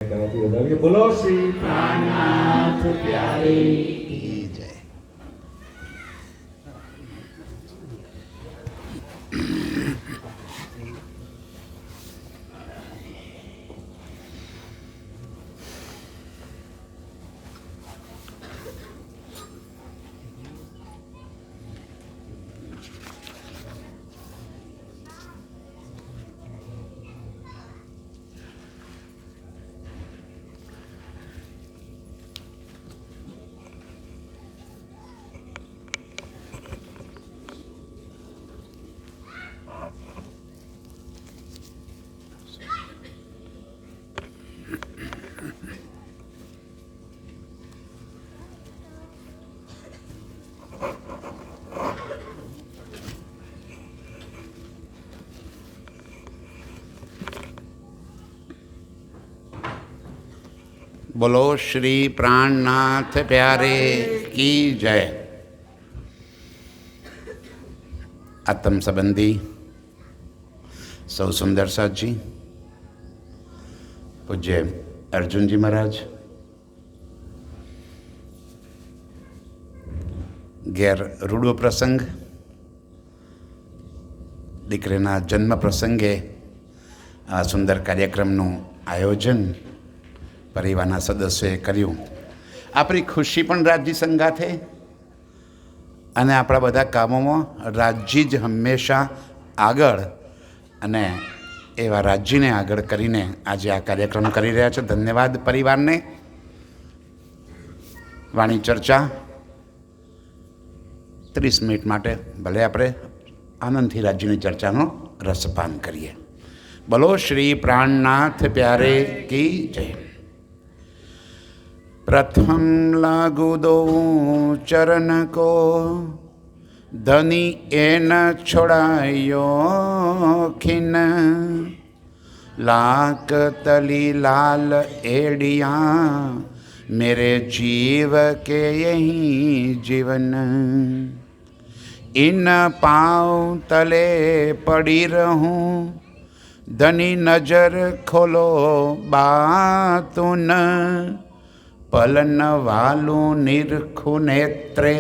બોલો શ્રી પ્રાણનાથ પ્યારે કી જય. બોલો શ્રી પ્રાણનાથ પ્યારે કી જય. આત્મ સંબંધી સૌ સુંદર સાજી, પૂજ્ય અર્જુનજી મહારાજ, ઘેર રૂડો પ્રસંગ, દીકરીના જન્મ પ્રસંગે આ સુંદર કાર્યક્રમનું આયોજન પરિવારના સદસ્યોએ કર્યું. આપણી ખુશી પણ રાજજી સંગાથે અને આપણા બધા કામોમાં રાજજી જ હંમેશા આગળ, અને એવા રાજજીને આગળ કરીને આજે આ કાર્યક્રમ કરી રહ્યા છે. ધન્યવાદ પરિવારને. વાણી ચર્ચા 30 મિનિટ માટે ભલે આપણે આનંદથી રાજ્યની ચર્ચાનો રસપાન કરીએ. બોલો શ્રી પ્રાણનાથ પ્યારે કી જય. प्रथम लागू दो चरण को, धनी एन छोड़ायो खिन, लाक तली लाल एडिया, मेरे जीव के यही जीवन, इन पाँव तले पड़ी रहूं, धनी नजर खोलो बातुन, पलन वालू निरखु नेत्रे,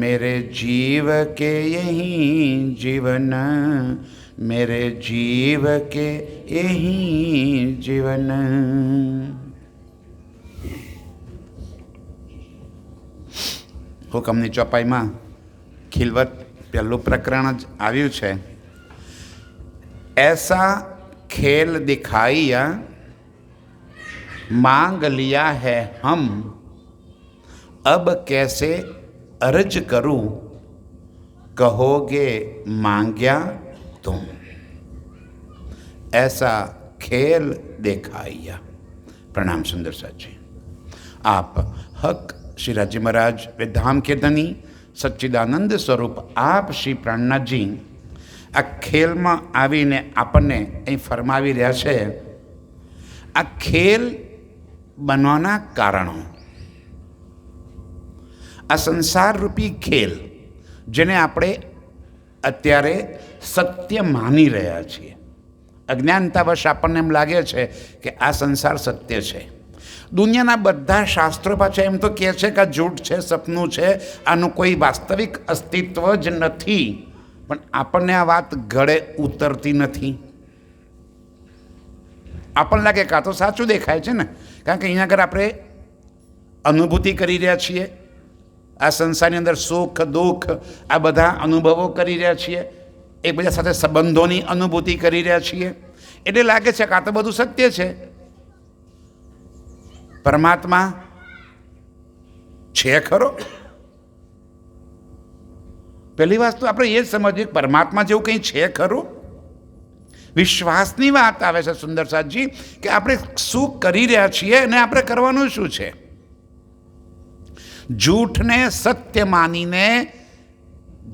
मेरे जीव के यही जीवन, मेरे जीव के यही जीवन. હુકમની ચોપાઈમાં ખિલવત પહેલું પ્રકરણ જ આવ્યું છે. ऐसा खेल दिखाइया मांग लिया है हम, अब कैसे अर्ज करूं, कहोगे मांग्या तुम. ऐसा खेल दिखाइया. प्रणाम सुंदर साजी. आप हक श्री राजी महाराज विधाम के धनी सच्चिदानंद स्वरूप आप श्री प्राणनाथ जी આ ખેલમાં આવીને આપણને અહીં ફરમાવી રહ્યા છે. આ ખેલ બનવાના કારણો, આ સંસારરૂપી ખેલ જેને આપણે અત્યારે સત્ય માની રહ્યા છીએ. અજ્ઞાનતાવશ આપણને એમ લાગે છે કે આ સંસાર સત્ય છે. દુનિયાના બધા શાસ્ત્રો પાછા એમ તો કહે છે કે આ જૂઠ છે, સપનું છે, આનું કોઈ વાસ્તવિક અસ્તિત્વ જ નથી. પણ આપણને આ વાત ગળે ઉતરતી નથી. આપણને લાગે કાં તો સાચું દેખાય છે ને, કારણ કે અહીંયા આગળ આપણે અનુભૂતિ કરી રહ્યા છીએ. આ સંસારની અંદર સુખ દુઃખ આ બધા અનુભવો કરી રહ્યા છીએ. એકબીજા સાથે સંબંધોની અનુભૂતિ કરી રહ્યા છીએ. એટલે લાગે છે કાં તો બધું સત્ય છે. પરમાત્મા છે ખરો? પહેલી વાત તો આપણે એ જ સમજીએ પરમાત્મા જેવું કંઈ છે ખરું? વિશ્વાસની વાત આવે છે સુંદર સાજી કે આપણે શું કરી રહ્યા છીએ અને આપણે કરવાનું શું છે. જૂઠને સત્ય માનીને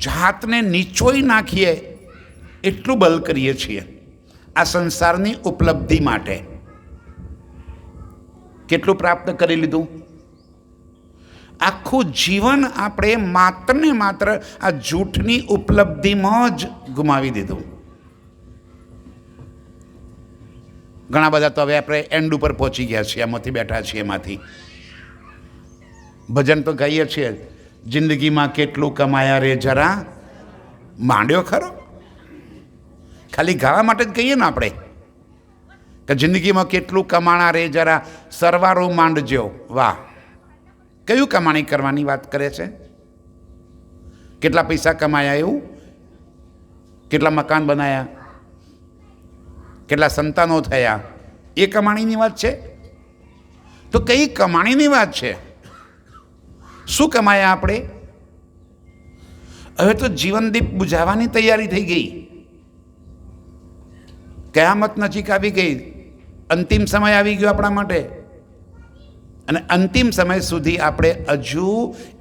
જાતને નીચોઈ નાખીએ એટલું બલ કરીએ છીએ આ સંસારની ઉપલબ્ધિ માટે. કેટલું પ્રાપ્ત કરી લીધું? આખું જીવન આપણે માત્ર ને માત્ર આ જૂઠની ઉપલબ્ધિમાં જ ગુમાવી દીધું. ઘણા બધા તો હવે આપણે એન્ડ ઉપર પહોંચી ગયા છીએ, એમાંથી બેઠા છીએ. એમાંથી ભજન તો ગાઈએ છીએ, જિંદગીમાં કેટલું કમાયા રે જરા માંડ્યો ખરો. ખાલી ગાવા માટે જ કહીએ ને આપણે કે જિંદગીમાં કેટલું કમાણા રે જરા સરવારો માંડજો. વાહ, કયું કમાણી કરવાની વાત કરે છે? કેટલા પૈસા કમાયા એવું? કેટલા મકાન બનાવ્યા? કેટલા સંતાનો થયા? એ કમાણીની વાત છે? તો કઈ કમાણીની વાત છે? શું કમાયા આપણે? હવે તો જીવનદીપ બુઝાવવાની તૈયારી થઈ ગઈ. કયામત નજીક આવી ગઈ, અંતિમ સમય આવી ગયો આપણા માટે. અને અંતિમ સમય સુધી આપણે હજુ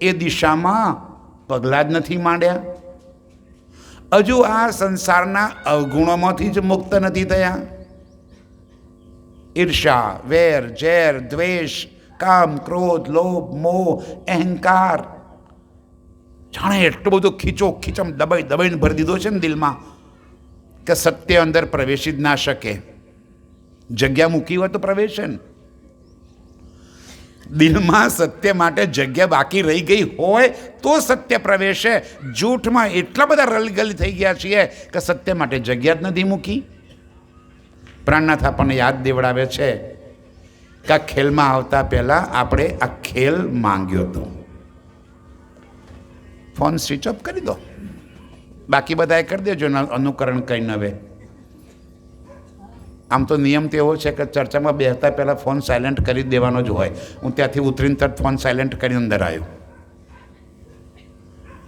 એ દિશામાં પગલાં જ નથી માંડ્યા. હજુ આ સંસારના અવગુણોમાંથી જ મુક્ત નથી થયા. ઈર્ષા, વેર, ઝેર, દ્વેષ, કામ, ક્રોધ, લોભ, મોહ, અહંકાર, જાણે એટલું બધું ખીચમ દબાઈને ભરી દીધો છે ને દિલમાં કે સત્ય અંદર પ્રવેશી જ ના શકે. જગ્યા મૂકી હોય તો પ્રવેશે ને. દિલમાં સત્ય માટે જગ્યા બાકી રહી ગઈ હોય તો સત્ય પ્રવેશે. જૂઠમાં એટલા બધા રલગલી થઈ ગયા છીએ કે સત્ય માટે જગ્યા જ નથી મૂકી. પ્રાણનાથ આપણને યાદ દેવડાવે છે કે આ ખેલમાં આવતા પહેલાં આપણે આ ખેલ માંગ્યો હતો. ફોન સ્વિચ ઓફ કરી દો, બાકી બધાએ કરી દેજો અનુકરણ કરીને. હવે આમ તો નિયમ તો એવો છે કે ચર્ચામાં બેસતા પહેલાં ફોન સાયલેન્ટ કરી દેવાનો જ હોય. હું ત્યાંથી ઉતરીને તરત ફોન સાયલેન્ટ કરીને અંદર આવ્યો.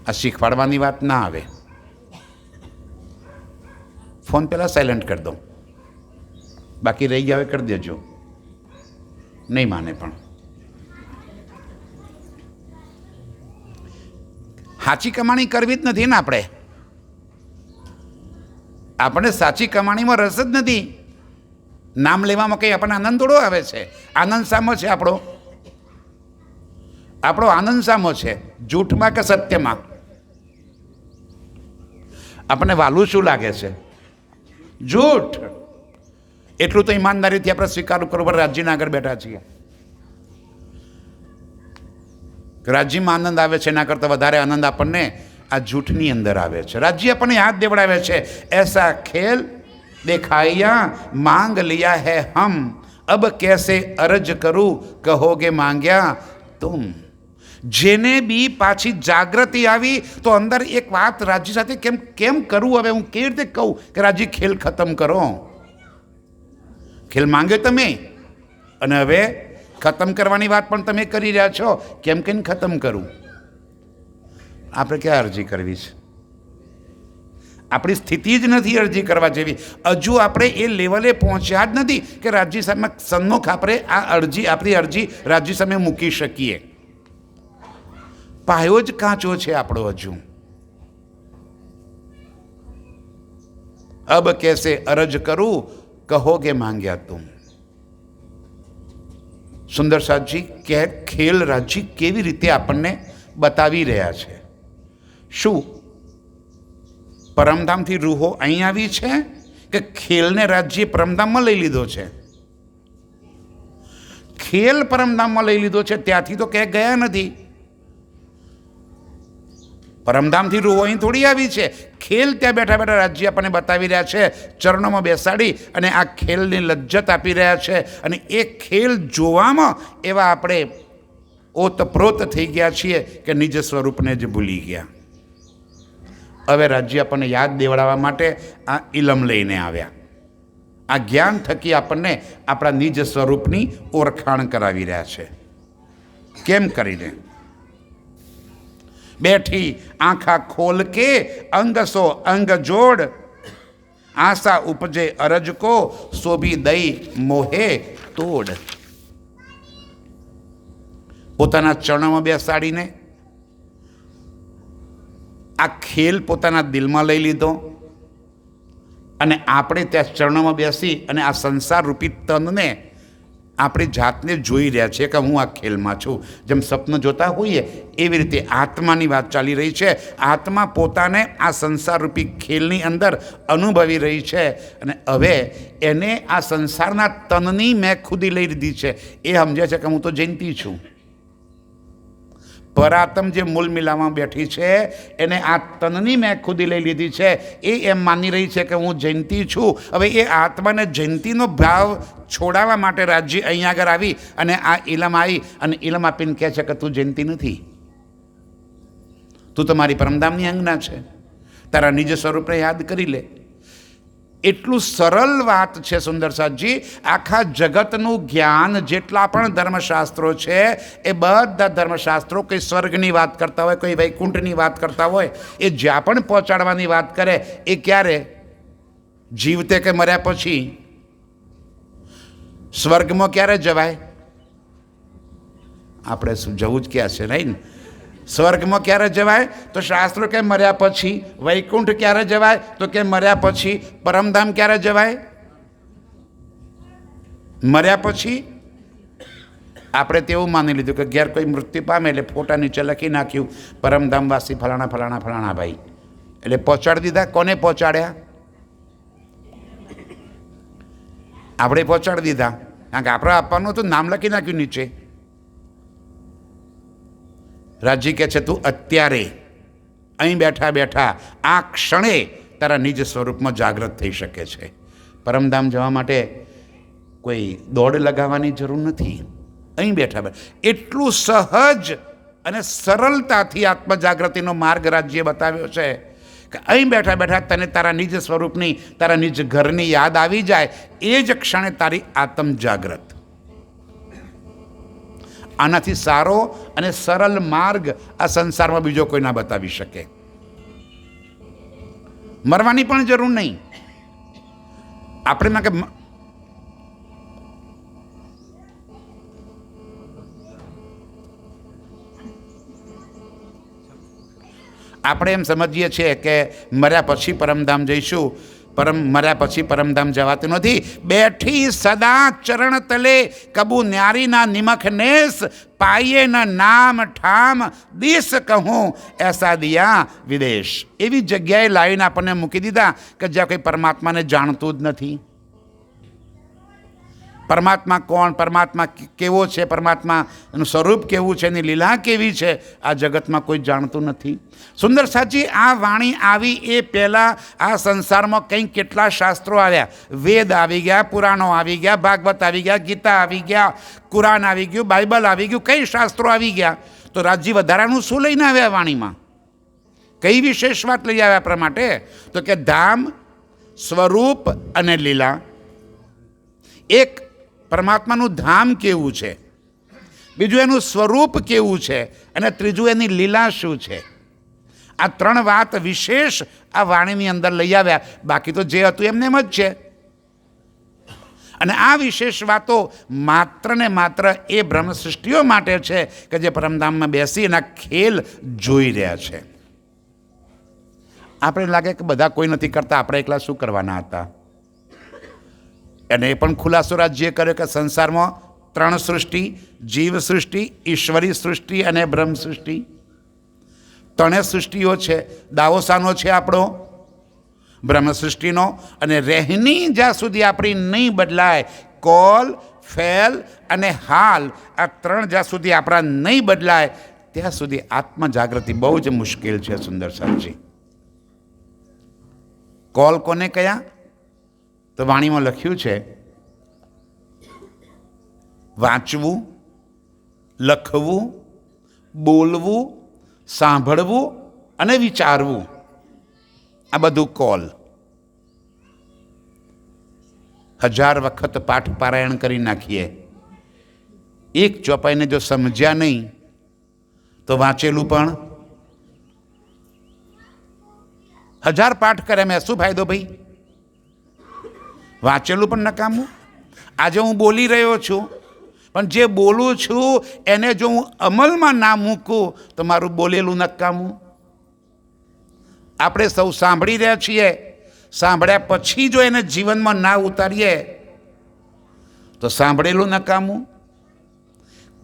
આ શીખવાડવાની વાત ના આવે. ફોન પહેલાં સાયલેન્ટ કરી દો, બાકી રહી ગયા હવે કરી દેજો. નહીં માને પણ સાચી કમાણી કરવી જ નથી ને આપણે. આપણે સાચી કમાણીમાં રસ જ નથી. નામ લેવામાં કંઈ આપણને આનંદ થોડો આવે છે. આનંદ સામો છે આપણો આનંદ સામો છે, જૂઠમાં કે સત્યમાં? આપણને વાલું શું લાગે છે? જૂઠ. એટલું તો ઈમાનદારીથી આપણે સ્વીકાર કરવું. રાજ્યના આગળ બેઠા છીએ, રાજ્યમાં આનંદ આવે છે, એના કરતાં વધારે આનંદ આપણને આ જૂઠની અંદર આવે છે. રાજ્ય આપણને યાદ દેવડાવે છે, એસા ખેલ દેખાયા માંગ લિયા હે હમ, અબ कैसे અરજ કરું કહોગે માંગ્યા તુમ. જેને બી પાછી જાગૃતિ આવી તો અંદર એક વાત રાજ્ય સાથે કેમ કરું? હવે હું કેવી રીતે કહું કે રાજ્ય ખેલ ખતમ કરો? ખેલ માંગ્યો તમે અને હવે ખતમ કરવાની વાત પણ તમે કરી રહ્યા છો. કેમ ખતમ કરું? આપણે ક્યાં અરજી કરવી છે? આપણી સ્થિતિ જ નથી અરજી કરવા જેવી. હજુ આપણે એ લેવલે પહોંચ્યા જ નથી કે રાજ્ય સામે સન્મુખ આપણે આપણી અરજી રાજ્ય સામે મૂકી શકીએ. પાયો જ કાચો છે આપણો હજુ. અબ કેસે અરજ કરું કહોગે માંગ્યા તુમ. સુંદર સાહેબજી કે ખેલ રાજ્ય કેવી રીતે આપણને બતાવી રહ્યા છે. શું પરમધામથી રૂહો અહીં આવી છે કે ખેલને રાજ્ય પરમધામમાં લઈ લીધો છે? ખેલ પરમધામમાં લઈ લીધો છે, ત્યાંથી તો ક્યાંય ગયા નથી. પરમધામથી રૂહો અહીં થોડી આવી છે. ખેલ ત્યાં બેઠા બેઠા રાજ્ય આપણને બતાવી રહ્યા છે, ચરણોમાં બેસાડી અને આ ખેલની લજ્જત આપી રહ્યા છે. અને એ ખેલ જોવામાં એવા આપણે ઓતપ્રોત થઈ ગયા છીએ કે નિજ સ્વરૂપને જ ભૂલી ગયા. હવે રાજ્ય આપણને યાદ દેવડાવવા માટે આ ઇલમ લઈને આવ્યા. આ જ્ઞાન થકી આપણને આપણા નિજ સ્વરૂપની ઓળખાણ કરાવી રહ્યા છે. કેમ કરીને? બેઠી આંખા ખોલ કે અંગ સો અંગ જોડ, આશા ઉપજે અરજ કો શોભી દઈ મોહે તોડ. પોતાના ચરણોમાં બેસાડીને આ ખેલ પોતાના દિલમાં લઈ લીધો અને આપણે ત્યાં ચરણોમાં બેસી અને આ સંસાર રૂપી તનને આપણી જાતને જોઈ રહ્યા છીએ કે હું આ ખેલમાં છું. જેમ સપનું જોતા હોઈએ એવી રીતે આત્માની વાત ચાલી રહી છે. આત્મા પોતાને આ સંસારરૂપી ખેલની અંદર અનુભવી રહી છે અને હવે એને આ સંસારના તનની મેં ખુદી લઈ લીધી છે. એ સમજે છે કે હું તો જયંતી છું. પરાત્મ જે મૂળ મિલામાં બેઠી છે એને આ તનની મેં ખુદી લઈ લીધી છે. એ એમ માની રહી છે કે હું જયંતી છું. હવે એ આત્માને જયંતીનો ભાવ છોડાવવા માટે રાજ્ય અહીંયા આગળ આવી અને આ ઇલમ આવી અને ઇલમ આપીને કહે છે કે તું જયંતી નથી, તું તમારી પરમધામની અંગના છે, તારા નિજ સ્વરૂપને યાદ કરી લે. એટલું સરળ વાત છે સુંદર સાહેબજી. આખા જગતનું જ્ઞાન જેટલા પણ ધર્મશાસ્ત્રો છે એ બધા ધર્મશાસ્ત્રો કોઈ સ્વર્ગની વાત કરતા હોય, કોઈ વૈકુંઠની વાત કરતા હોય, એ જ્યાં પણ પહોંચાડવાની વાત કરે એ ક્યારે? જીવતે કે મર્યા પછી. સ્વર્ગમાં ક્યારે જવાય? આપણે શું જવું જ ક્યાં છે નહીં ને? સ્વર્ગમાં ક્યારે જવાય? તો શાસ્ત્રો કે મર્યા પછી. વૈકુંઠ ક્યારે જવાય? તો કે મર્યા પછી. પરમધામ ક્યારે જવાય? મર્યા પછી. આપણે તેવું માની લીધું કે ઘેર કોઈ મૃત્યુ પામે એટલે ફોટા નીચે લખી નાખ્યું પરમધામવાસી ફલાણા ફલાણા ફલાણા ભાઈ, એટલે પહોંચાડી દીધા. કોને પહોંચાડ્યા? આપણે પહોંચાડી દીધા. કારણ કે આપણે આપવાનું હતું, નામ લખી નાખ્યું નીચે. રાજજી કહે છે તું અત્યારે અહીં બેઠા બેઠા આ ક્ષણે તારા નિજ સ્વરૂપમાં જાગૃત થઈ શકે છે. પરમધામ જવા માટે કોઈ દોડ લગાવવાની જરૂર નથી. અહીં બેઠા બેઠા એટલું સહજ અને સરળતાથી આત્મજાગૃતિનો માર્ગ રાજ્ય બતાવ્યો છે કે અહીં બેઠા બેઠા તને તારા નિજ સ્વરૂપની, તારા નિજ ઘરની યાદ આવી જાય. એ જ ક્ષણે તારી આત્મ જાગૃત. આનાથી સારો અને સરળ માર્ગ આ સંસારમાં બીજો કોઈ ના બતાવી શકે. મરવાની પણ જરૂર નહીં. આપણે કે આપણે એમ સમજીએ છીએ કે મર્યા પછી પરમધામ જઈશું. મર્યા પછી પરમધામ જવાતું નથી. બેઠી સદા ચરણ તલે કબુ ન્યારીના નિમખ નેસ પાઈએ ન નામ ઠામ દેશ કહું એસા દિયા વિદેશ. એવી જગ્યાએ લાવીને આપણને મૂકી દીધા કે જ્યાં કોઈ પરમાત્માને જાણતું જ નથી. પરમાત્મા કોણ, પરમાત્મા કેવો છે, પરમાત્માનું સ્વરૂપ કેવું છે, એની લીલા કેવી છે, આ જગતમાં કોઈ જાણતું નથી. સુંદર સાચી આ વાણી આવી એ પહેલાં આ સંસારમાં કંઈક કેટલા શાસ્ત્રો આવ્યા. વેદ આવી ગયા, પુરાણો આવી ગયા, ભાગવત આવી ગયા, ગીતા આવી ગયા, કુરાન આવી ગયું, બાઇબલ આવી ગયું, કઈ શાસ્ત્રો આવી ગયા. તો રાજજી વધારાનું શું લઈને આવ્યા વાણીમાં? કઈ વિશેષ વાત લઈ આવ્યા આપણા માટે? તો કે ધામ, સ્વરૂપ અને લીલા. એક પરમાત્માનું ધામ કેવું છે, બીજું એનું સ્વરૂપ કેવું છે, અને ત્રીજું એની લીલા શું છે. આ ત્રણ વાત વિશેષ આ વાણીની અંદર લઈ આવ્યા. બાકી તો જે હતું એમને એમ જ છે. અને આ વિશેષ વાતો માત્ર ને માત્ર એ બ્રહ્મ સૃષ્ટિઓ માટે છે કે જે પરમધામમાં બેસી એના ખેલ જોઈ રહ્યા છે. આપણે લાગે કે બધા કોઈ નથી કરતા, આપણે એકલા શું કરવાના હતા? અને એ પણ ખુલાસો રાજ્ય કર્યો કે સંસારમાં ત્રણ સૃષ્ટિ, જીવ સૃષ્ટિ, ઈશ્વરી સૃષ્ટિ અને બ્રહ્મ સૃષ્ટિ. ત્રણેય સૃષ્ટિઓ છે. દાવો શાનો છે આપણો? બ્રહ્મ સૃષ્ટિનો. અને રહેની જ્યાં સુધી આપણી નહીં બદલાય, કોલ, ફેલ અને હાલ, આ ત્રણ જ્યાં સુધી આપણા નહીં બદલાય ત્યાં સુધી આત્મ જાગૃતિ બહુ જ મુશ્કેલ છે. સુંદર સાહેબજી, કોલ કોને કયા? તો વાણીમાં લખ્યું છે વાંચવું, લખવું, બોલવું, સાંભળવું અને વિચારવું. આ બધું કોલ. 1000 વખત પાઠ પારાયણ કરી નાખીએ, એક ચોપાઈને જો સમજ્યા નહીં તો વાંચેલું પણ 1000 પાઠ કરે મેં શું ફાયદો ભાઈ? વાંચેલું પણ નકામું. આજે હું બોલી રહ્યો છું, પણ જે બોલું છું એને જો હું અમલમાં ના મૂકું તો મારું બોલેલું નકામું. આપણે સૌ સાંભળી રહ્યા છીએ, સાંભળ્યા પછી જો એને જીવનમાં ના ઉતારીએ તો સાંભળેલું નકામું.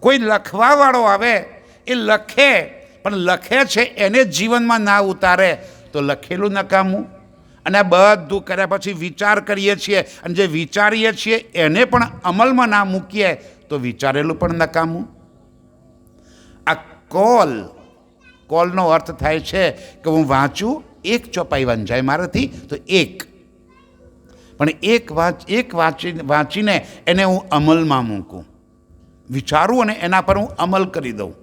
કોઈ લખવાવાળો આવે એ લખે, પણ લખે છે એને જીવનમાં ના ઉતારે તો લખેલું નકામું. અને આ બધું કર્યા પછી વિચાર કરીએ છીએ, અને જે વિચારીએ છીએ એને પણ અમલમાં ના મૂકીએ તો વિચારેલું પણ નકામું. આ કોલનો અર્થ થાય છે કે હું વાંચું, એક ચોપાઈ વંચાય મારાથી તો એક, પણ એક વાંચીને એને હું અમલમાં મૂકું, વિચારું અને એના પર હું અમલ કરી દઉં.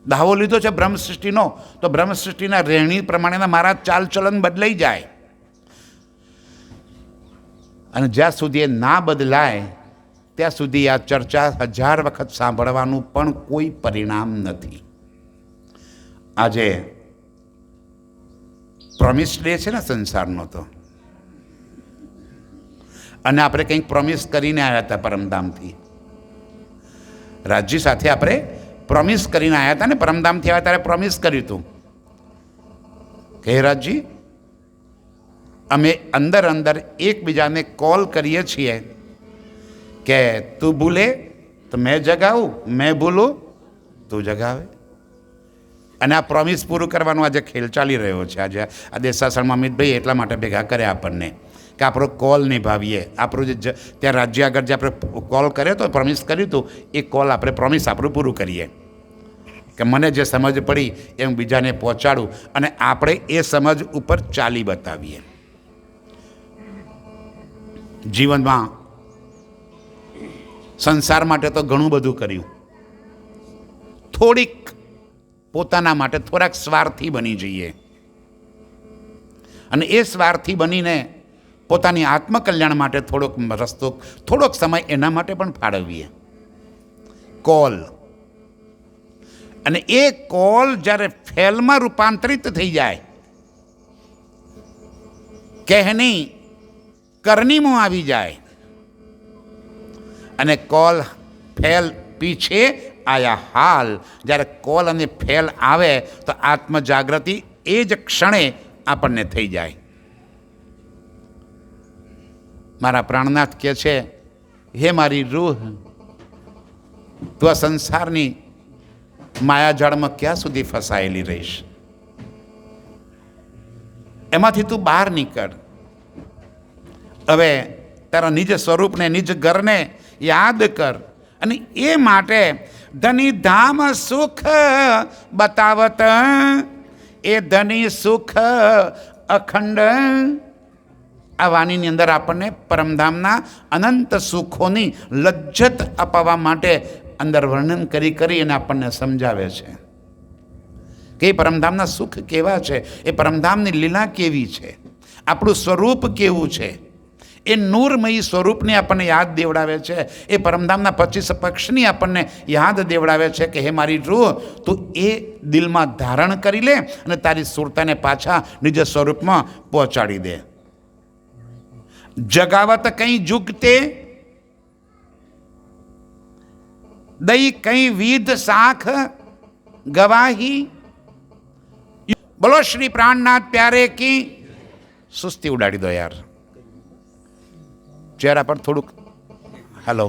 દાવો લીધો છે બ્રહ્મસૃષ્ટિનો, તો બ્રહ્મસૃષ્ટિના રહેણી પ્રમાણેના મારા ચાલચલન બદલાઈ જાય. અને જ્યાં સુધી એ ના બદલાય ત્યાં સુધી આ ચર્ચા 1000 વખત સાંભળવાનું પણ કોઈ પરિણામ નથી. આજે પ્રોમિસ ડે છે ને સંસારનો, તો અને આપણે કંઈક પ્રોમિસ કરીને આવ્યા હતા પરમધામથી. રાજજી સાથે આપણે પ્રોમિસ કરીને આવ્યા હતા ને, પરમધામથી આવ્યા ત્યારે પ્રોમિસ કર્યું હતું કે રાજજી અમે અંદર એકબીજાને કોલ કરીએ છીએ કે તું ભૂલે તો મેં જગાવું, મેં ભૂલું તું જગાવે. અને આ પ્રોમિસ પૂરું કરવાનો આજે ખેલ ચાલી રહ્યો છે. આજે આ દેસાસણમાં અમિતભાઈ એટલા માટે ભેગા કર્યા આપણને કે આપણો કોલ નિભાવીએ. આપણું જે ત્યાં રાજ્ય આગળ જે આપણે કોલ કર્યો હતો, પ્રોમિસ કર્યું હતું, એ કોલ આપણે પ્રોમિસ આપણું પૂરું કરીએ કે મને જે સમજ પડી એ હું બીજાને પહોંચાડું અને આપણે એ સમજ ઉપર ચાલી બતાવીએ. જીવનમાં સંસાર માટે તો ઘણું બધું કર્યું, થોડીક પોતાના માટે થોડાક સ્વાર્થી બની જઈએ અને એ સ્વાર્થી બનીને પોતાની આત્મકલ્યાણ માટે થોડોક સમય એના માટે પણ ફાળવીએ. કોલ, અને એ કોલ જ્યારે ફેલમાં રૂપાંતરિત થઈ જાય, કહેની કરનીમાં આવી જાય અને કોલ ફેલ પીછે આયા હાલ, જ્યારે કોલ અને ફેલ આવે તો આત્મજાગૃતિ એ જ ક્ષણે આપણને થઈ જાય. મારા પ્રાણનાથ કહે છે, હે મારી રૂહ, તું આ સંસારની માયાજાળમાં ક્યાં સુધી ફસાયેલી રહીશ? એમાંથી તું બહાર નીકળ. હવે તારા નિજ સ્વરૂપને, નિજ ઘરને યાદ કર. અને એ માટે ધની ધામ સુખ બતાવત, એ ધની સુખ અખંડ. આ વાણીની અંદર આપણને પરમધામના અનંત સુખોની લજ્જત અપાવવા માટે અંદર વર્ણન કરી અને આપણને સમજાવે છે કે એ પરમધામના સુખ કેવા છે, એ પરમધામની લીલા કેવી છે, આપણું સ્વરૂપ કેવું છે. એ નૂરમયી સ્વરૂપને આપણને યાદ દેવડાવે છે. એ પરમધામના 25 પક્ષની આપણને યાદ દેવડાવે છે કે હે મારી રૂહ, તું એ દિલમાં ધારણ કરી લે અને તારી સુરતાને પાછા નિજ સ્વરૂપમાં પહોંચાડી દે. જગાવત કંઈ જુગતે, દઈ કંઈ વિધ શાખ ગવાહી. બોલો શ્રી પ્રાણનાથ પ્યારે કી. સુસ્તી ઉડાડી દો યાર, ચહેરા પર થોડુંક. હેલો,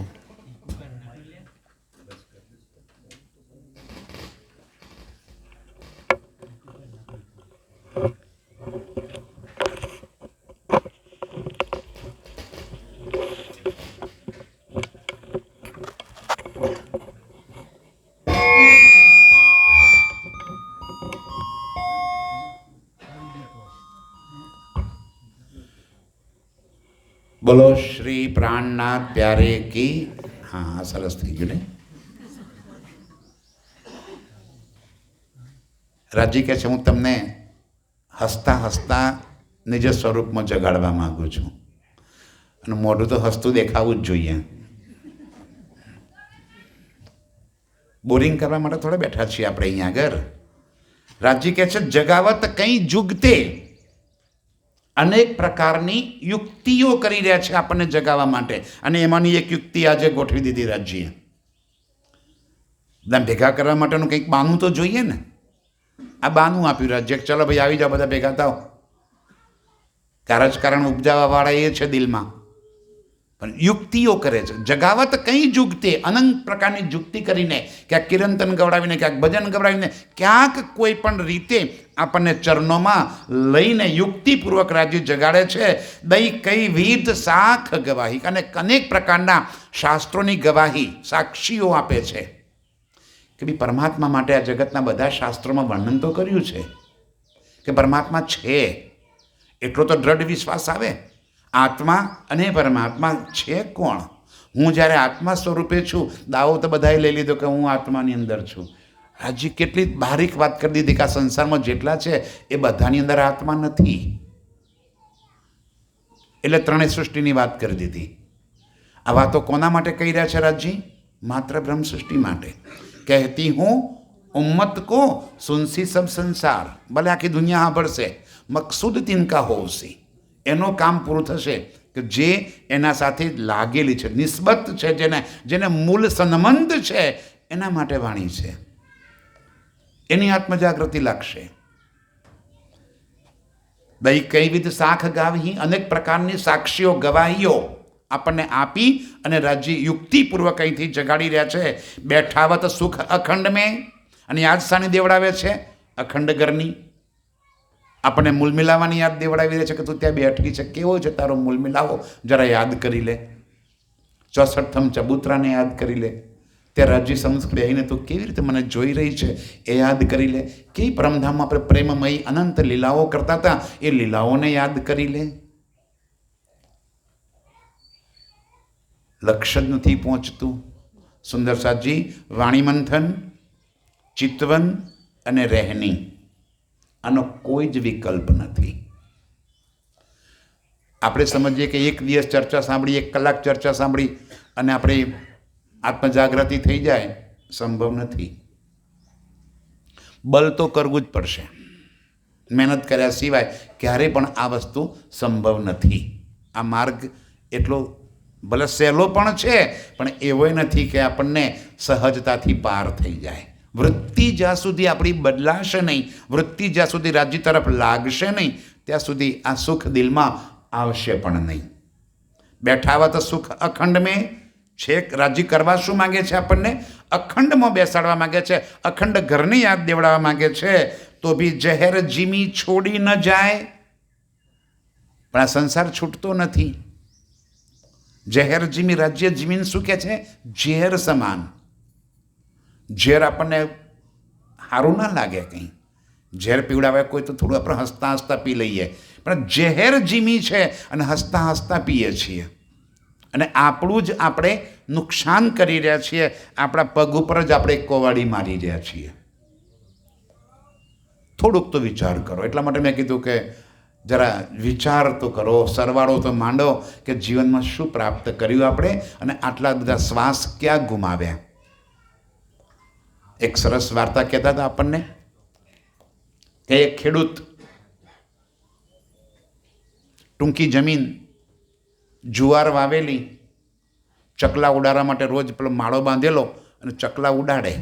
બોલો શ્રી પ્રાણનાથ પ્યારે કી. હા, સરસ થઈ ગયું ને. રાજી કહે છે, હું તમને હસતા હસતા નિજ સ્વરૂપમાં જગાડવા માંગુ છું. અને મોઢું તો હસતું દેખાવું જ જોઈએ. બોરિંગ કરવા માટે થોડા બેઠા છીએ આપણે અહીંયા આગળ. રાજી કહે છે, જગાવત કંઈ જુગતે. અનેક પ્રકારની યુક્તિઓ કરી રહ્યા છે આપણને જગાવવા માટે, અને એમાંની એક યુક્તિ આજે ગોઠવી દીધી રાજ્યએ. બધા ભેગા કરવા માટેનું કંઈક બાનું તો જોઈએ ને. આ બાનું આપ્યું રાજ્ય, ચલો ભાઈ આવી જાઓ, બધા ભેગા થાઓ. રાજકારણ ઉપજાવવા વાળા એ છે દિલમાં, પણ યુક્તિઓ કરે છે. જગાવત કંઈ જુગતે, અનંત પ્રકારની જુક્તિ કરીને, ક્યાંક કિરંતન ગવડાવીને, ક્યાંક ભજન ગવડાવીને, ક્યાંક કોઈ પણ રીતે આપણને ચરણોમાં લઈને યુક્તિપૂર્વક રાજ્ય જગાડે છે. દઈ કઈ વિધ શાખ ગવાહી, અને અનેક પ્રકારના શાસ્ત્રોની ગવાહી, સાક્ષીઓ આપે છે કે ભાઈ પરમાત્મા માટે આ જગતના બધા શાસ્ત્રોમાં વર્ણન તો કર્યું છે કે પરમાત્મા છે. એટલો તો દ્રઢ વિશ્વાસ આવે. આત્મા અને પરમાત્મા છે કોણ? હું જ્યારે આત્મા સ્વરૂપે છું, દાવો તો બધાએ લઈ લીધો કે હું આત્માની અંદર છું. હજી કેટલી બારીક વાત કરી દીધી કે આ સંસારમાં જેટલા છે એ બધાની અંદર આત્મા નથી. એટલે ત્રણેય સૃષ્ટિની વાત કરી દીધી. આ વાતો કોના માટે કહી રહ્યા છે રાજજી? માત્ર બ્રહ્મ સૃષ્ટિ માટે. કહેતી હું ઉમ્મત કો સુનસી સબ સંસાર, ભલે આખી દુનિયા સાંભળશે, મકસૂદ તિનકા હોવસી. એનું કામ પૂરું થશે કે જે એના સાથે લાગેલી છે, નિસ્બત છે, જેને મૂળ સંબંધ છે, એના માટે વાણી છે. એની આત્મજાગૃતિ લાગશે. દઈ કઈ વિધ શાખ ગાવી, અનેક પ્રકારની સાક્ષીઓ, ગવાહીઓ આપણને આપી અને રાજ્ય યુક્તિપૂર્વક અહીંથી જગાડી રહ્યા છે. બેઠાવત સુખ અખંડ મેં, અને યાદ સાની દેવડાવે છે? અખંડ ઘરની. આપણને મૂલ મિલાવાની યાદ દેવડાવી દે છે કે તું ત્યાં બેઠી છે, કેવો છે તારો મૂલ મિલાવો, જરા યાદ કરી લે. 64થમ ચબૂતરાને યાદ કરી લે. ત્યાં રાજ્ય સંસ્કૃતિ આવીને તું કેવી રીતે મને જોઈ રહી છે એ યાદ કરી લે. કેવી પરમધામમાં આપણે પ્રેમમયી અનંત લીલાઓ કરતા હતા, એ લીલાઓને યાદ કરી લે. લક્ષ્ય જ નથી પહોંચતું. સુંદર સાજી વાણી મંથન, ચિતવન અને રહેણી, આનો કોઈ જ વિકલ્પ નથી. આપણે સમજીએ કે એક દિવસ ચર્ચા સાંભળી, 1 કલાક ચર્ચા સાંભળી અને આપણે આત્મજાગૃતિ થઈ જાય, સંભવ નથી. બલ તો કરવું જ પડશે. મહેનત કર્યા સિવાય ક્યારેય પણ આ વસ્તુ સંભવ નથી. આ માર્ગ એટલો ભલે સહેલો પણ છે, પણ એવોય નથી કે આપણને સહજતાથી પાર થઈ જાય. વૃત્તિ જ્યાં સુધી આપણી બદલાશે નહીં, વૃત્તિ જ્યાં સુધી રાજ્ય તરફ લાગશે નહીં, ત્યાં સુધી આ સુખ દિલમાં આવશે પણ નહીં. બેઠાવત સુખ અખંડ મેં, છેક રાજ્ય કરવા શું માગે છે? આપણને અખંડમાં બેસાડવા માગે છે, અખંડ ઘરની યાદ દેવડાવવા માગે છે. તો બી જહેર જીમી છોડી ન જાય. પણ આ સંસાર છૂટતો નથી. જહેર જીમી, રાજ્ય જીમીને શું કહે છે? ઝેર સમાન. ઝેર આપણને સારું ના લાગે કંઈ. ઝેર પીવડાવે કોઈ તો થોડું આપણે હસતા હસતા પી લઈએ, પણ ઝેર જીમી છે અને હસતા હસતા પીએ છીએ. અને આપણું જ આપણે નુકસાન કરી રહ્યા છીએ. આપણા પગ ઉપર જ આપણે કોવાડી મારી રહ્યા છીએ. થોડુંક તો વિચાર કરો. એટલા માટે મેં કીધું કે જરા વિચાર તો કરો, સરવાળો તો માંડો કે જીવનમાં શું પ્રાપ્ત કર્યું આપણે અને આટલા બધા શ્વાસ ક્યાં ગુમાવ્યા. એક સરસ વાર્તા કહેતા હતા આપણને કે એક ખેડૂત ટૂંકી જમીન, જુવાર વાવેલી, ચકલા ઉડાડવા માટે રોજ પેલો માળો બાંધેલો અને ચકલા ઉડાડે.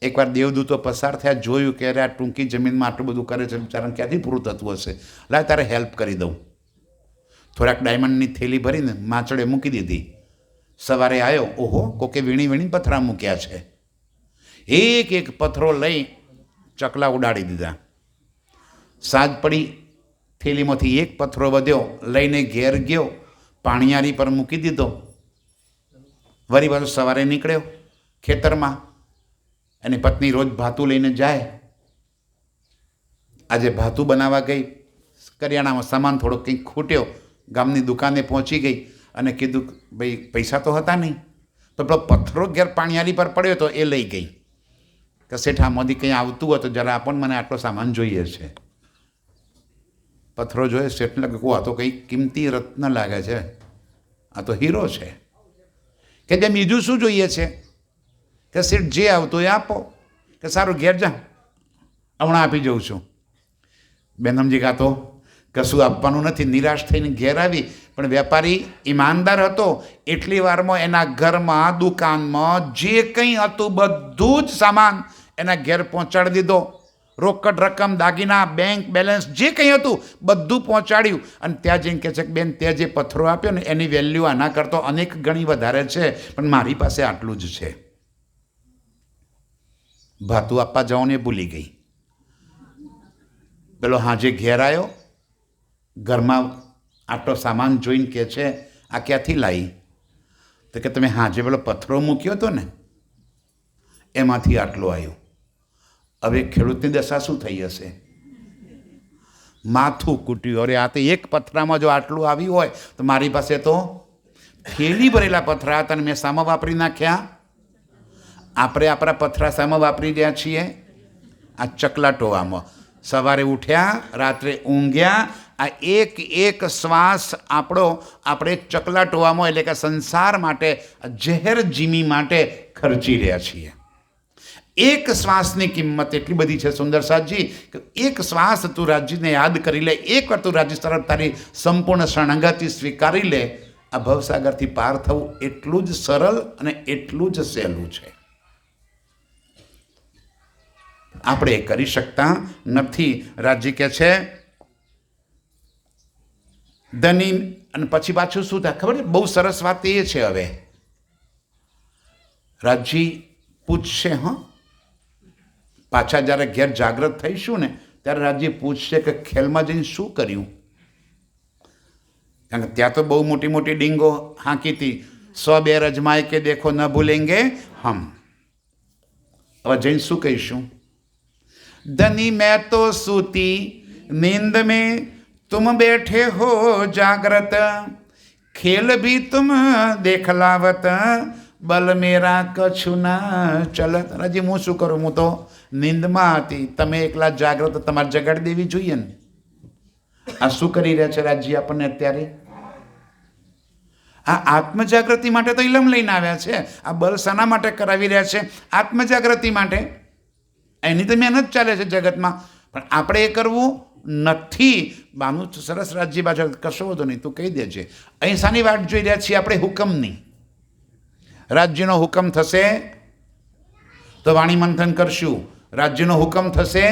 એકવાર દેવદૂતો પસાર થયા, જોયું કે અરે આ ટૂંકી જમીનમાં આટલું બધું કરે છે, બિચારાને ક્યાંથી પૂરું થતું હશે, લાય તારે હેલ્પ કરી દઉં. થોડાક ડાયમંડની થેલી ભરીને માચડે મૂકી દીધી. સવારે આવ્યો, ઓહો, કોકે વીણી વીણી પથરા મૂક્યા છે. એક એક પથ્થરો લઈ ચકલા ઉડાડી દીધા. સાંજ પડી, થેલીમાંથી એક પથ્થરો વધ્યો, લઈને ઘેર ગયો, પાણીયારી પર મૂકી દીધો. વળી પાછો સવારે નીકળ્યો ખેતરમાં. એની પત્ની રોજ ભાતું લઈને જાય. આજે ભાતું બનાવવા ગઈ, કરિયાણામાં સામાન થોડો કંઈક ખૂટ્યો, ગામની દુકાને પહોંચી ગઈ અને કીધું ભાઈ પૈસા તો હતા નહીં, તો પેલો પથ્થરો ઘેર પાણીયારી પર પડ્યો તો એ લઈ ગઈ કે શેઠ આમાંથી કંઈ આવતું હોય તો જરા આપણ, મને આટલો સામાન જોઈએ છે. પથ્થરો જોઈએ, શેઠને લાગે આ તો કંઈ કિંમતી રત્ન લાગે છે, આ તો હીરો છે. કે જે બીજું શું જોઈએ છે? કે શેઠ જે આવતું એ આપો. કે સારું ઘેર જા, હમણાં આપી જઉં છું. બેનમજી કાં તો કશું આપવાનું નથી, નિરાશ થઈને ઘેર આવી. પણ વેપારી ઈમાનદાર હતો. એટલી વારમાં એના ઘરમાં, દુકાનમાં જે કંઈ હતું બધું જ સામાન એના ઘેર પહોંચાડી દીધો. રોકડ રકમ, દાગીના, બેંક બેલેન્સ જે કંઈ હતું બધું પહોંચાડ્યું. અને ત્યાં જઈને કહે છે કે બેન, તે જે પથ્થરો આપ્યો ને એની વેલ્યુ આના કરતો અનેક ગણી વધારે છે, પણ મારી પાસે આટલું જ છે. ભાતું આપવા જવાને ભૂલી ગઈ. પેલો હાજે ઘેર આવ્યો, ઘરમાં આટલો સામાન જોઈને કહે છે આ ક્યાંથી લાવી? તો કે તમે હાજે પેલો પથ્થરો મૂક્યો હતો ને એમાંથી આટલું આવ્યું. હવે ખેડૂતની દશા શું થઈ હશે? માથું કૂટ્યું. અરે આ તો એક પથરામાં જો આટલું આવ્યું હોય તો મારી પાસે તો થેલી ભરેલા પથરા હતા અને મેં સામા વાપરી નાખ્યા. આપણે આપણા પથરા સામા વાપરી રહ્યા છીએ આ ચકલા ટોવામાં. સવારે ઉઠ્યા, રાત્રે ઊંઘ્યા, આ એક એક શ્વાસ આપણે ચકલા ટોવામાં એટલે કે સંસાર માટે, ઝેર જીમી માટે ખર્ચી રહ્યા છીએ. એક શ્વાસની કિંમત એટલી બધી છે સુંદર સાજી કે એક શ્વાસ તું રાજ્યને યાદ કરી લે, એક વાર તું રાજ્ય તરફ તારી સંપૂર્ણ શરણાગતિ સ્વીકારી લે. આ ભવસાગરથી પાર થવું એટલું જ સરળ અને એટલું જ સહેલું છે. આપણે એ કરી શકતા નથી. રાજ્ય કહે છે ધની, અને પછી પાછું શું થાય ખબર છે? બહુ સરસ વાત એ છે. હવે રાજ્ય પૂછશે, પાછા જ્યારે ઘેર જાગૃત થઈશું ને ત્યારે રાજ્ય પૂછશે કે ખેલમાં જઈને શું કર્યું? કારણ કે ત્યાં તો બહુ મોટી મોટી ડીંગો હાંકી હતી. 100 બેર અજમાય કે દેખો ન ભૂલેંગે હમ. હવે જઈને શું કહીશું? धनी मैं तो सूती नींद में, तुम बैठे हो जागृत, खेल भी तुम देखलावत, बल मेरा कछु ना चलत. राजी હું શું કરું? હું તો નીંદમાં હતી, તમે એકલા જાગૃત, તમારે જગાડી દેવી જોઈએ ને. આ શું કરી રહ્યા છે રાજજી આપણને અત્યારે? આ આત્મજાગૃતિ માટે તો ઇલમ લઈને આવ્યા છે. આ બલ શાના માટે કરાવી રહ્યા છે? આત્મજાગૃતિ માટે. એની તો મહેનત ચાલે છે જગતમાં, પણ આપણે એ કરવું નથી. બાનું સરસ રાજ્ય બાજુ કશો વધુ નહીં, તું કહી દેજે. અહીં શાની વાટ જોઈ રહ્યા છીએ આપણે? હુકમની. રાજ્યનો હુકમ થશે તો વાણી મંથન કરશું, રાજ્યનો હુકમ થશે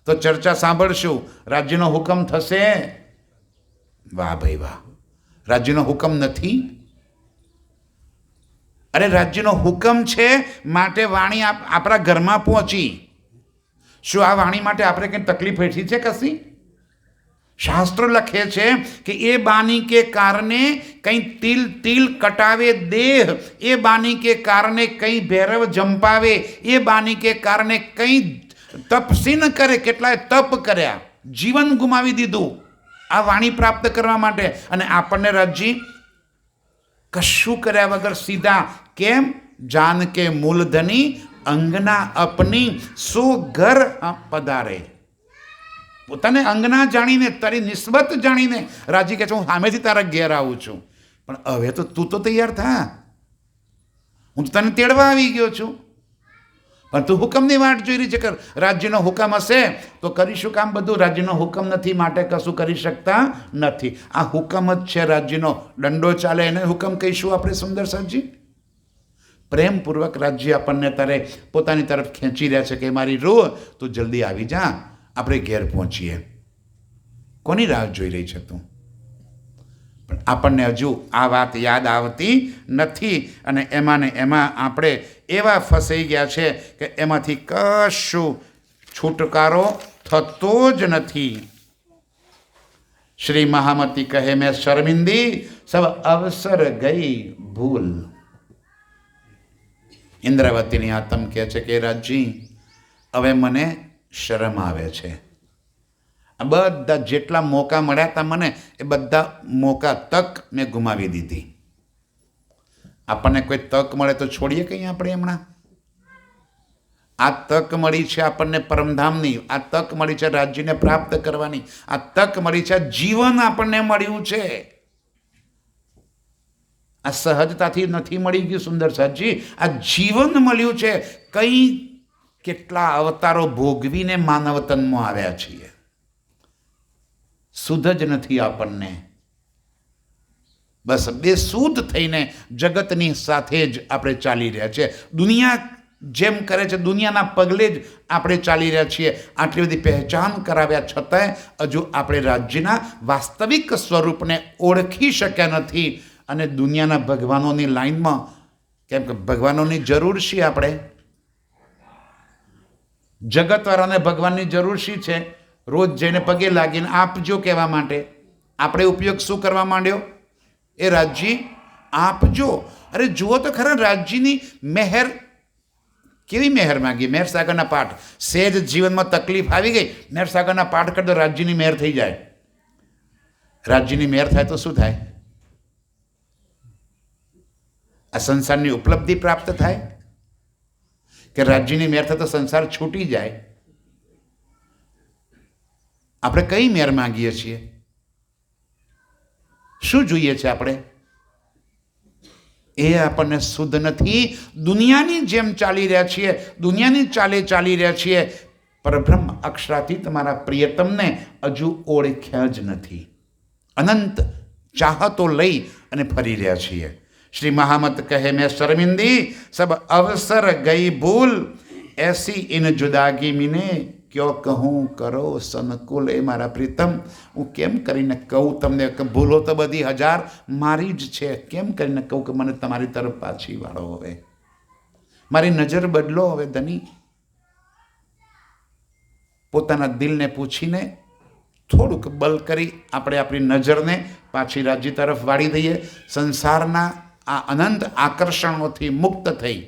તો ચર્ચા સાંભળશું, રાજ્યનો હુકમ થશે. વાહ ભાઈ વાહ! રાજ્યનો હુકમ નથી. અરે રાજ્યનો હુકમ છે માટે વાણી આપણા ઘરમાં પહોંચી. શું આ વાણી માટે આપણે કંઈ તકલીફ હેઠી છે કશી? શાસ્ત્રો લખે છે કે એ બાની કે કારણે કંઈ તિલ તિલ કટાવે દેહ, એ બાની કે કારણે કંઈ ભૈરવ જંપાવે, એ બાની કે કારણે કંઈ તપસીન કરે. કેટલાય તપ કર્યા, જીવન ગુમાવી દીધું આ વાણી પ્રાપ્ત કરવા માટે. અને આપણને રાજજી કશું કર્યા વગર સીધા કેમ? જાન કે મૂલધની અંગના અપની સો ઘર પધારે. પોતાને અંગના જાણીને, તારી નિસ્બત જાણીને રાજી કહે છે હું સામેથી તારા ઘેર આવું છું. પણ હવે તો તું તો તૈયાર થા, હું તો તને તેડવા આવી ગયો છું. પણ તું હુકમની વાટ જોઈ રહી છે. કર રાજ્યનો હુકમ હશે તો કરીશું કામ બધું. રાજ્યનો હુકમ નથી માટે કશું કરી શકતા નથી. આ હુકમ જ છે રાજ્યનો. દંડો ચાલે એને હુકમ કહીશું આપણે સુંદર સરજી. પ્રેમપૂર્વક રાજ્ય આપણને તારે પોતાની તરફ ખેંચી રહ્યા છે કે મારી રૂહ તું જલ્દી આવી જા, આપણે ઘેર પહોંચીએ. કોની રાહ જોઈ રહી છે તું? પણ આપણને હજુ આ વાત યાદ આવતી નથી. અને એમાં ને એમાં આપણે એવા ફસાઈ ગયા છે કે એમાંથી કશું છુટકારો થતો જ નથી. શ્રી મહામતી કહે મેં શર્મિંદી સબ અવસર ગઈ ભૂલ. ઇન્દ્રાવતીની આત્મ કહે છે કે રાજજી હવે મને શરમ આવે છે. આ બધા જેટલા મોકા મળ્યા હતા મને, એ બધા મોકા તક મેં ગુમાવી દીધી. આપણને કોઈ તક મળે તો છોડીએ કંઈ આપણે હમણાં? આ તક મળી છે આપણને પરમધામની, આ તક મળી છે રાજ્યને પ્રાપ્ત કરવાની, આ તક મળી છે, જીવન આપણને મળ્યું છે. આ સહજતાથી નથી મળી ગયું સુંદર સાજી, આ જીવન મળ્યું છે. કંઈ કેટલા અવતારો ભોગવીને માનવતનમાં આવ્યા છીએ. શુદ્ધ જ નથી આપણને. બસ બેસુધ થઈને જગતની સાથે જ આપણે ચાલી રહ્યા છીએ. દુનિયા જેમ કરે છે દુનિયાના પગલે જ આપણે ચાલી રહ્યા છીએ. આટલી બધી પહેચાન કરાવ્યા છતાંય હજુ આપણે રાજ્યના વાસ્તવિક સ્વરૂપને ઓળખી શક્યા નથી. અને દુનિયાના ભગવાનોની લાઈનમાં, કેમ કે ભગવાનોની જરૂર છે, આપણે જગતવાળાને ભગવાનની જરૂર શી છે? રોજ જઈને પગે લાગીને આપજો કહેવા માટે. આપણે ઉપયોગ શું કરવા માંડ્યો? એ રાજ્ય આપજો. અરે જુઓ તો ખરા રાજ્યની મહેર, કેવી મહેર માંગી. મહેર સાગરના પાઠ, સહેજ જીવનમાં તકલીફ આવી ગઈ, મહેર સાગરના પાઠ કરી દો, રાજ્યની મહેર થઈ જાય. રાજ્યની મહેર થાય તો શું થાય? આ સંસારની ઉપલબ્ધિ પ્રાપ્ત થાય કે રાજ્યની મહેર થાય તો સંસાર છૂટી જાય? આપણે કઈ મહેર માંગીએ છીએ? શું જોઈએ છે આપણે? એ આપણને શુદ્ધ નથી. દુનિયાની જેમ ચાલી રહ્યા છીએ, દુનિયાની ચાલી રહ્યા છીએ. પરબ્રહ્મ અક્ષરાતીત મારા પ્રિયતમને હજુ ઓળખ્યા જ નથી. અનંત ચાહતો લઈ અને ફરી રહ્યા છીએ. શ્રી મહામત કહે મેં શર્મિંદી સબ અવસર ગઈ ભૂલ, એસી ઇન જુદાગી મીને ક્યો કહું કરો સનકુલ. એ મારા પ્રીતમ, હું કેમ કરીને કહું તમને કે ભૂલો તો બધી હજાર મારી જ છે. કેમ કરીને કહું કે મને તમારી તરફ પાછી વાળો? હવે મારી નજર બદલો. હવે ધની પોતાના દિલને પૂછીને થોડુંક બલ કરી આપણે આપણી નજરને પાછી રાજ્ય તરફ વાળી દઈએ. સંસારના આ અનંત આકર્ષણોથી મુક્ત થઈ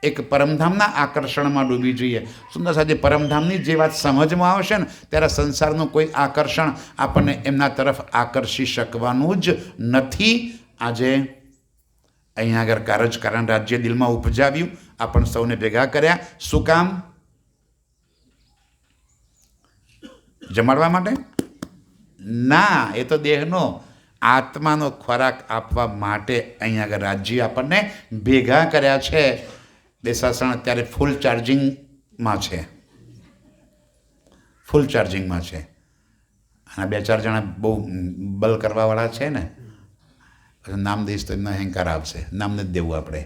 એક પરમધામના આકર્ષણમાં ડૂબી જઈએ. સુંદર સાથે પરમધામની જે વાત સમજમાં આવશે ને ત્યારે સંસારનું કોઈ આકર્ષણ આપણને એમના તરફ આકર્ષી શકવાનું જ નથી. આજે અહીંયા આગળ કારજકારણ રાજ્ય દિલમાં ઉપજાવ્યું, આપણને સૌને ભેગા કર્યા. શું કામ? જમાડવા માટે? ના, એ તો દેહનો, આત્માનો ખોરાક આપવા માટે અહીંયા આગળ રાજ્ય આપણને ભેગા કર્યા છે. દેશાસણ અત્યારે ફૂલ ચાર્જિંગમાં છે, ફૂલ ચાર્જિંગમાં છે. અને 2-4 જણા બહુ બલ કરવાવાળા છે ને, નામ દઈશ તો એમનો અહંકાર આવશે. નામ નથી દેવું આપણે,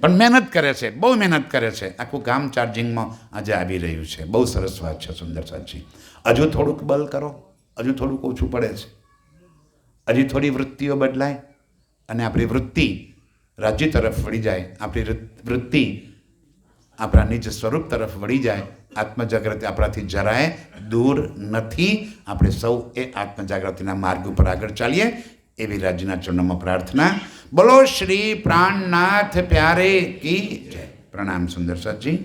પણ મહેનત કરે છે, બહુ મહેનત કરે છે. આખું ગામ ચાર્જિંગમાં આજે આવી રહ્યું છે. બહુ સરસ વાત છે સુંદર સાચી. હજુ થોડુંક બલ કરો, હજુ થોડુંક ઓછું પડે છે. હજી થોડી વૃત્તિઓ બદલાય અને આપણી વૃત્તિ રાજ્ય તરફ વળી જાય. આપણી વૃત્તિ આપણા નિજ સ્વરૂપ તરફ વળી જાય. આત્મજાગૃતિ આપણાથી જરાય દૂર નથી. આપણે સૌ એ આત્મજાગૃતિના માર્ગ ઉપર આગળ ચાલીએ એવી રાજ્યના ચરણોમાં પ્રાર્થના. બોલો શ્રી પ્રાણનાથ પ્યારે કી જય. પ્રણામ સુંદર સાજી.